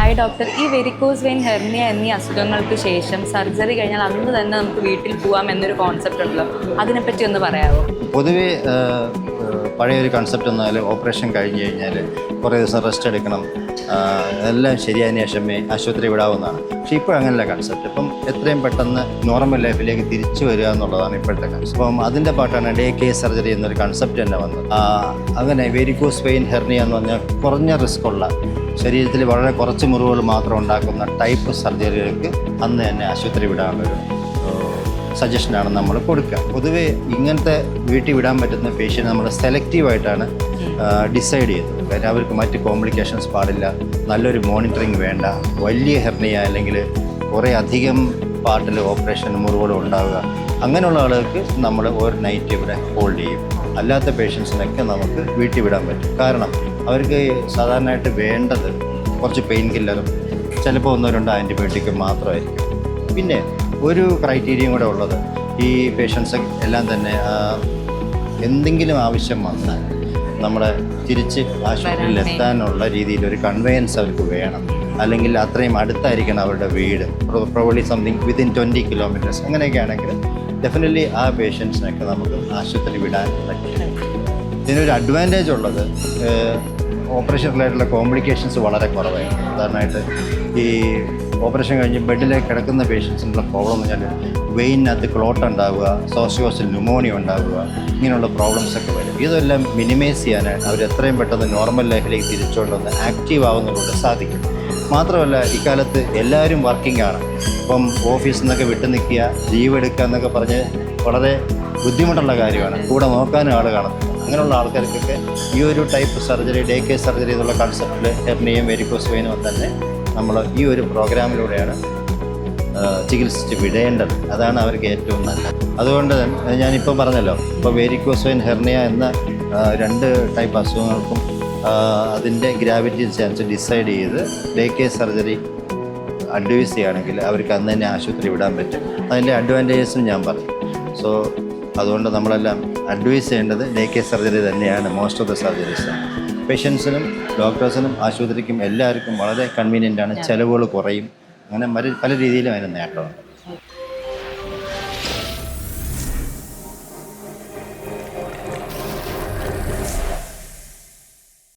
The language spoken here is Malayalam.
ഹായ് ഡോക്ടർ, ഈ വെരിക്കോസ് വെയിൻ ഹെർണിയ എന്നീ അസുഖങ്ങൾക്ക് ശേഷം സർജറി കഴിഞ്ഞാൽ അന്ന് തന്നെ നമുക്ക് വീട്ടിൽ പോകാം എന്നൊരു കോൺസെപ്റ്റ് ഉണ്ടല്ലോ, അതിനെപ്പറ്റി ഒന്ന് പറയാമോ? പൊതുവേ പഴയൊരു കൺസെപ്റ്റ് എന്നാൽ ഓപ്പറേഷൻ കഴിഞ്ഞ് കഴിഞ്ഞാൽ കുറേ ദിവസം റെസ്റ്റ് എടുക്കണം, എല്ലാം ശരിയായതിനു ശേഷമേ ആശുപത്രി വിടാവുന്നതാണ്. പക്ഷേ ഇപ്പോൾ അങ്ങനെയല്ല കൺസെപ്റ്റ്. ഇപ്പം എത്രയും പെട്ടെന്ന് നോർമൽ ലൈഫിലേക്ക് തിരിച്ചു വരിക എന്നുള്ളതാണ് ഇപ്പോഴത്തെ കൺസെപ്റ്റ്. അപ്പം അതിൻ്റെ പാട്ടാണ് ഡേ കേസ് സർജറി എന്നൊരു കൺസെപ്റ്റ് തന്നെ വന്നത്. അങ്ങനെ വെരിക്കോസ് വെയിൻ ഹെർണിയ എന്ന് പറഞ്ഞാൽ കുറഞ്ഞ റിസ്ക്കുള്ള, ശരീരത്തിൽ വളരെ കുറച്ച് മുറിവുകൾ മാത്രം ഉണ്ടാക്കുന്ന ടൈപ്പ് സർജറികൾക്ക് അന്ന് തന്നെ ആശുപത്രി വിടാനുള്ളൊരു സജഷനാണ് നമ്മൾ കൊടുക്കുക. പൊതുവേ ഇങ്ങനത്തെ വീട്ടിൽ വിടാൻ പറ്റുന്ന പേഷ്യൻ്റ് നമ്മൾ സെലക്റ്റീവായിട്ടാണ് ഡിസൈഡ് ചെയ്യുന്നത്. കാര്യം അവർക്ക് മറ്റ് കോംപ്ലിക്കേഷൻസ് പാടില്ല, നല്ലൊരു മോണിറ്ററിങ് വേണ്ട, വലിയ ഹെർണിയ അല്ലെങ്കിൽ കുറേ അധികം പാർട്ടിൽ ഓപ്പറേഷൻ മുറിവുകൾ ഉണ്ടാവുക, അങ്ങനെയുള്ള ആളുകൾക്ക് നമ്മൾ ഒരു നൈറ്റ് ഇവിടെ ഹോൾഡ് ചെയ്യും. അല്ലാത്ത പേഷ്യൻസിനൊക്കെ നമുക്ക് വീട്ടിൽ വിടാൻ പറ്റും. കാരണം അവർക്ക് സാധാരണയായിട്ട് വേണ്ടത് കുറച്ച് പെയിൻ കില്ലറും ചിലപ്പോൾ 1-2 ആൻറ്റിബയോട്ടിക്കും മാത്രമായിരിക്കും. പിന്നെ ഒരു ക്രൈറ്റീരിയയും കൂടെ ഉള്ളത്, ഈ പേഷ്യൻസ് എല്ലാം തന്നെ എന്തെങ്കിലും ആവശ്യം വന്നാൽ നമ്മളെ തിരിച്ച് ആശുപത്രിയിൽ എത്താനുള്ള രീതിയിൽ ഒരു കൺവെയൻസ് അവർക്ക് വേണം. അല്ലെങ്കിൽ അത്രയും അടുത്തായിരിക്കണം അവരുടെ വീട്, പ്രോബബ്ലി സംതിങ് വിത്തിൻ 20 കിലോമീറ്റേഴ്സ്. അങ്ങനെയൊക്കെ ആണെങ്കിൽ ഡെഫിനറ്റ്ലി ആ പേഷ്യൻസിനൊക്കെ നമുക്ക് ആശുപത്രി വിടാൻ പറ്റും. ഇതിനൊരു അഡ്വാൻറ്റേജ് ഉള്ളത്, ഓപ്പറേഷൻ റിലേറ്റഡുള്ള കോംപ്ലിക്കേഷൻസ് വളരെ കുറവായിരിക്കും. ഉദാഹരണമായിട്ട് ഈ ഓപ്പറേഷൻ കഴിഞ്ഞ് ബെഡിലേക്ക് കിടക്കുന്ന പേഷ്യൻസിനുള്ള പ്രോബ്ലം എന്ന് പറഞ്ഞാൽ വെയിനകത്ത് ക്ലോട്ട് ഉണ്ടാവുക, സോസിയോസിൽ ന്യൂമോണിയ ഉണ്ടാവുക, ഇങ്ങനെയുള്ള പ്രോബ്ലംസൊക്കെ വരും. ഇതെല്ലാം മിനിമൈസ് ചെയ്യാനായിട്ട് അവർ എത്രയും പെട്ടെന്ന് നോർമൽ ലൈഫിലേക്ക് തിരിച്ചുകൊണ്ടുവന്ന് ആക്റ്റീവ് ആവുന്നതുകൊണ്ട് സാധിക്കും. മാത്രമല്ല ഇക്കാലത്ത് എല്ലാവരും വർക്കിംഗ് ആണ്. ഇപ്പം ഓഫീസിൽ നിന്നൊക്കെ വിട്ടു നിൽക്കുക, ലീവ് എടുക്കുക എന്നൊക്കെ പറഞ്ഞ് വളരെ ബുദ്ധിമുട്ടുള്ള കാര്യമാണ്. കൂടെ നോക്കാനും ആൾ കാണത്തില്ല. അങ്ങനെയുള്ള ആൾക്കാർക്കൊക്കെ ഈ ഒരു type surgery, day case surgery എന്നുള്ള കൺസെപ്റ്റിൽ ഹെർണിയയും വെരിക്കോസ് വെയിനും തന്നെ നമ്മൾ ഈ ഒരു പ്രോഗ്രാമിലൂടെയാണ് ചികിത്സിച്ച് വിടേണ്ടത്. അതാണ് അവർക്ക് ഏറ്റവും നല്ലത്. അതുകൊണ്ട് തന്നെ ഞാനിപ്പോൾ പറഞ്ഞല്ലോ, ഇപ്പോൾ വെരിക്കോസ് വെയിൻ ഹെർണിയ എന്ന 2 ടൈപ്പ് അസുഖങ്ങൾക്കും അതിൻ്റെ ഗ്രാവിറ്റി ചാൻസ് ഡിസൈഡ് ചെയ്ത് ഡേ കേസ് സർജറി അഡ്വൈസ് ചെയ്യുകയാണെങ്കിൽ അവർക്ക് അന്ന് തന്നെ ആശുപത്രി വിടാൻ പറ്റും. അതിൻ്റെ അഡ്വാൻറ്റേജസും ഞാൻ പറഞ്ഞു. സോ അതുകൊണ്ട് നമ്മളെല്ലാം അഡ്വൈസ് ചെയ്യേണ്ടത് ഡേ കേസ് സർജറി തന്നെയാണ്. മോസ്റ്റ് ഓഫ് ദ സർജറീസ് പേഷ്യൻസിനും ഡോക്ടേഴ്സിനും ആശുപത്രിക്കും എല്ലാവർക്കും വളരെ കൺവീനിയൻ്റ് ആണ്. ചിലവുകൾ കുറയും. അങ്ങനെ പല രീതിയിലും അതിന് നേട്ടമുണ്ട്.